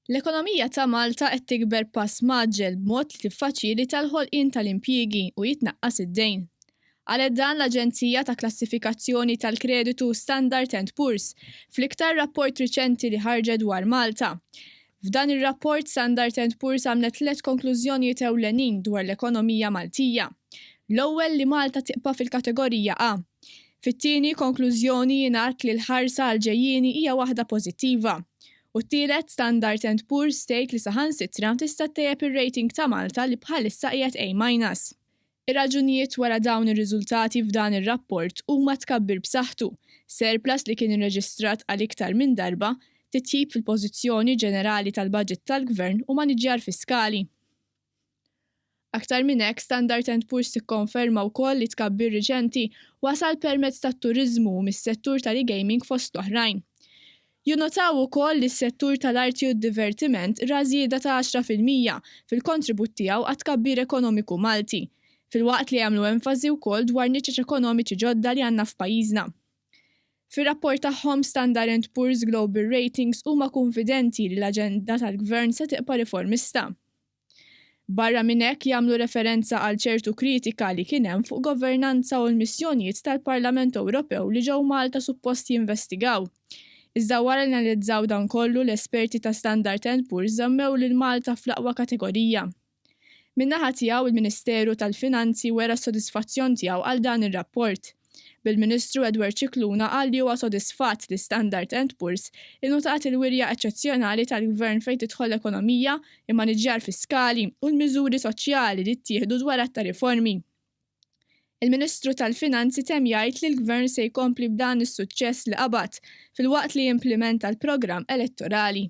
L-ekonomija ta' Malta qed tikber pass maġġel b'mod li tiffaċilita l-ħolqien tal-impjiegi u jitnaqqas id-dejn. Għalet dan l-Aġenzija ta' Klassifikazzjoni tal-Kreditu Standard & Poor's fl-iktar rapport riċenti li ħarġet dwar Malta. F'dan ir-rapport Standard & Poor's għamlet 3 konklużjonijiet ewlenin dwar l-ekonomija Maltija. L-ewwel li Malta tibqa' fil-kategorija A. Fit-tieni konklużjoni jingħad li l-ħarsa għal-ġejjieni hija waħda pożittiva. U t-tielet Standard & Poor's tgħid li saħansitra tista' tejjeb ir-rating ta' Malta li bħalissa qiegħed A-. Ir-raġunijiet wara dawn ir-riżultati f'dan ir-rapport huma tkabbir b'saħħtu, surplus li kien irreġistrat għal iktar minn darba, titjib fil-pożizzjoni ġenerali tal-budget tal-Gvern u maniġġjar fiskali. Aktar minn hekk Standard & Poor's tikkonferma wkoll li tkabbir riċenti wasal permezz tat-turiżmu u mis-settur tal-gaming fost oħrajn. Jinnotaw ukoll li s-settur tal-arti u d-divertiment ra żieda ta' 10% fil-kontribut tiegħu għat-tkabbir ekonomiku Malti, fil-waqt li jagħmlu enfasi wkoll dwar niċeċ ekonomiċi ġodda li għandna f'pajjiżna. Fir-rapport tagħhom Standard & Poor's Global Ratings huma konfidenti li l-aġenda tal-Gvern se tibqa' riformista. Barra minn hekk jagħmlu referenza għal ċertu kritika li kien hemm fuq governanza u l-missjonijiet tal-Parlament Ewropew li ġew Malta suppost jinvestigaw. Iżda wara li analizzaw dan kollu l-esperti ta' Standard & Poor's żammew lil Malta fl-aqwa kategorija. Min-naħa tiegħu il-Ministeru tal-Finanzi wera s-sodisfazzjon tiegħu għal dan ir-rapport. Bil-Ministru Edward Cicluna qal li huwa sodisfatt li Standard & Poor's innutat il-wirja eċċezzjonali tal-Gvern fejn tidħol l-ekonomija, il-maniġġjar fiskali u l-miżuri soċjali li ttieħdu dwar ta' riformi. Il-Ministru tal-Finanzi temm jgħid li l-Gvern se jkompli b'dan is-suċċess li qabad fil-waqt li jimplementa l-programm elettorali.